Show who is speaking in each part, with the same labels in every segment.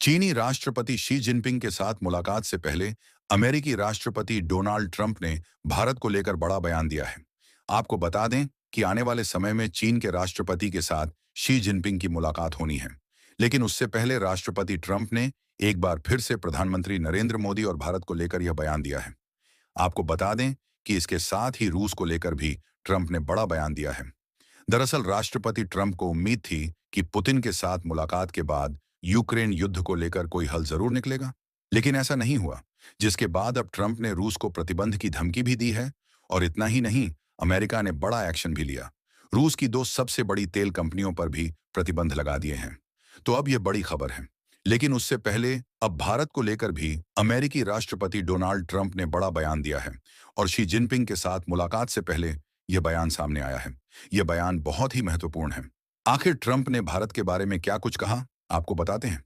Speaker 1: चीनी राष्ट्रपति Xi Jinping के साथ मुलाकात से पहले अमेरिकी राष्ट्रपति डोनाल्ड ट्रंप ने भारत को लेकर बड़ा बयान दिया है। आपको बता दें कि आने वाले समय में चीन के राष्ट्रपति के साथ शी जिनपिंग की मुलाकात होनी है। लेकिन उससे पहले राष्ट्रपति ट्रंप ने एक बार फिर से प्रधानमंत्री नरेंद्र मोदी और भारत को लेकर यह बयान दिया है। आपको बता दें कि इसके साथ ही रूस को लेकर भी ट्रंप ने बड़ा बयान दिया है। दरअसल राष्ट्रपति ट्रंप को उम्मीद थी कि पुतिन के साथ मुलाकात के बाद यूक्रेन युद्ध को लेकर कोई हल जरूर निकलेगा, लेकिन ऐसा नहीं हुआ, जिसके बाद अब ट्रंप ने रूस को प्रतिबंध की धमकी भी दी है। और इतना ही नहीं, अमेरिका ने बड़ा एक्शन भी लिया। रूस की दो सबसे बड़ी तेल कंपनियों पर भी प्रतिबंध लगा दिए हैं। तो अब यह बड़ी खबर है। लेकिन उससे पहले अब भारत को लेकर भी अमेरिकी राष्ट्रपति डोनाल्ड ट्रंप ने बड़ा बयान दिया है। और शी जिनपिंग के साथ मुलाकात से पहले यह बयान सामने आया है। यह बयान बहुत ही महत्वपूर्ण है। आखिर ट्रंप ने भारत के बारे में क्या कुछ कहा, आपको बताते हैं।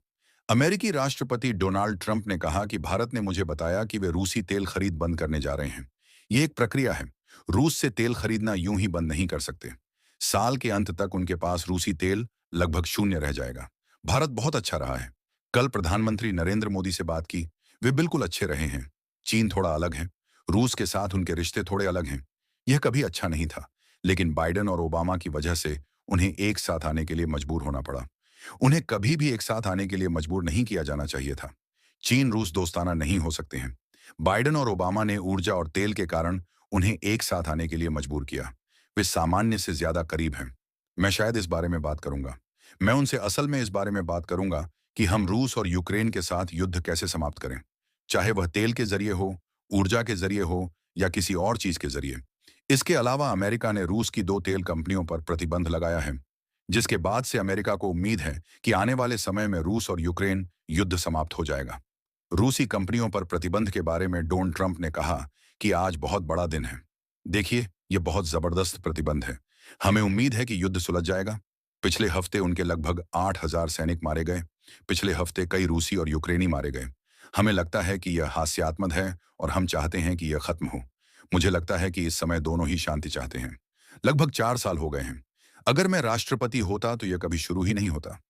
Speaker 1: अमेरिकी राष्ट्रपति डोनाल्ड ट्रंप ने कहा कि भारत ने मुझे बताया कि वे रूसी तेल खरीद बंद करने जा रहे हैं। यह एक प्रक्रिया है। रूस से तेल खरीदना यूं ही बंद नहीं कर सकते। साल के अंत तक उनके पास रूसी तेल लगभग शून्य रह जाएगा। भारत बहुत अच्छा रहा है। कल प्रधानमंत्री नरेंद्र मोदी से बात की, वे बिल्कुल अच्छे रहे हैं। चीन थोड़ा अलग है, रूस के साथ उनके रिश्ते थोड़े अलग हैं। यह कभी अच्छा नहीं था, लेकिन बाइडेन और ओबामा की वजह से उन्हें एक साथ आने के लिए मजबूर होना पड़ा। उन्हें कभी भी एक साथ आने के लिए मजबूर नहीं किया जाना चाहिए था। चीन रूस दोस्ताना नहीं हो सकते हैं। बाइडेन और ओबामा ने ऊर्जा और तेल के कारण उन्हें एक साथ आने के लिए मजबूर किया। वे सामान्य से ज्यादा करीब हैं। मैं शायद इस बारे में बात करूंगा। मैं उनसे असल में इस बारे में बात करूंगा कि हम रूस और यूक्रेन के साथ युद्ध कैसे समाप्त करें, चाहे वह तेल के जरिए हो, ऊर्जा के जरिए हो या किसी और चीज के जरिए। इसके अलावा अमेरिका ने रूस की दो तेल कंपनियों पर प्रतिबंध लगाया है, जिसके बाद से अमेरिका को उम्मीद है कि आने वाले समय में रूस और यूक्रेन युद्ध समाप्त हो जाएगा। रूसी कंपनियों पर प्रतिबंध के बारे में डोनाल्ड ट्रंप ने कहा कि आज बहुत बड़ा दिन है। देखिए, यह बहुत जबरदस्त प्रतिबंध है। हमें उम्मीद है कि युद्ध सुलझ जाएगा। पिछले हफ्ते उनके लगभग 8,000 सैनिक मारे गए। पिछले हफ्ते कई रूसी और यूक्रेनी मारे गए। हमें लगता है कि यह हास्यास्पद है और हम चाहते हैं कि यह खत्म हो। मुझे लगता है कि इस समय दोनों ही शांति चाहते हैं। लगभग 4 साल हो गए हैं। अगर मैं राष्ट्रपति होता तो यह कभी शुरू ही नहीं होता।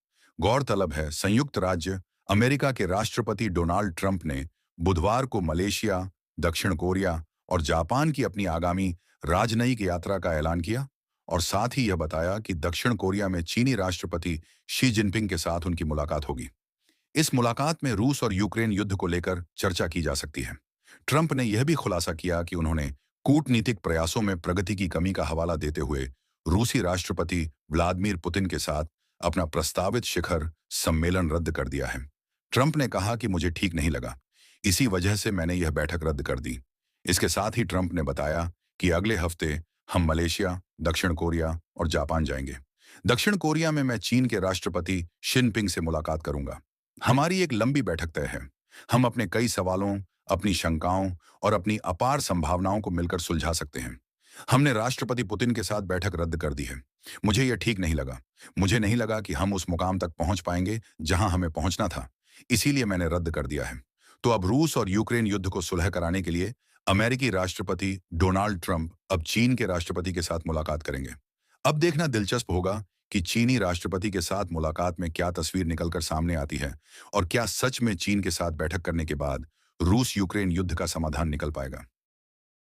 Speaker 1: गौरतलब है, संयुक्त राज्य अमेरिका के राष्ट्रपति डोनाल्ड ट्रंप ने बुधवार को मलेशिया, दक्षिण कोरिया और जापान की अपनी आगामी राजनयिक यात्रा का ऐलान किया और साथ ही यह बताया कि दक्षिण कोरिया में चीनी राष्ट्रपति शी जिनपिंग के साथ उनकी मुलाकात होगी। इस मुलाकात में रूस और यूक्रेन युद्ध को लेकर चर्चा की जा सकती है। ट्रंप ने यह भी खुलासा किया कि उन्होंने कूटनीतिक प्रयासों में प्रगति की कमी का हवाला देते हुए रूसी राष्ट्रपति व्लादिमीर पुतिन के साथ अपना प्रस्तावित शिखर सम्मेलन रद्द कर दिया है। ट्रंप ने कहा कि मुझे ठीक नहीं लगा, इसी वजह से मैंने यह बैठक रद्द कर दी। इसके साथ ही ट्रंप ने बताया कि अगले हफ्ते हम मलेशिया, दक्षिण कोरिया और जापान जाएंगे। दक्षिण कोरिया में मैं चीन के राष्ट्रपति जिनपिंग से मुलाकात करूंगा। हमारी एक लंबी बैठक तय है। हम अपने कई सवालों, अपनी शंकाओं और अपनी अपार संभावनाओं को मिलकर सुलझा सकते हैं। हमने राष्ट्रपति पुतिन के साथ बैठक रद्द कर दी है। मुझे यह ठीक नहीं लगा। मुझे नहीं लगा कि हम उस मुकाम तक पहुंच पाएंगे जहां हमें पहुंचना था। इसीलिए मैंने रद्द कर दिया है। तो अब रूस और यूक्रेन युद्ध को सुलह कराने के लिए अमेरिकी राष्ट्रपति डोनाल्ड ट्रंप अब चीन के राष्ट्रपति के साथ मुलाकात करेंगे। अब देखना दिलचस्प होगा कि चीनी राष्ट्रपति के साथ मुलाकात में क्या तस्वीर निकलकर सामने आती है और क्या सच में चीन के साथ बैठक करने के बाद रूस यूक्रेन युद्ध का समाधान निकल पाएगा।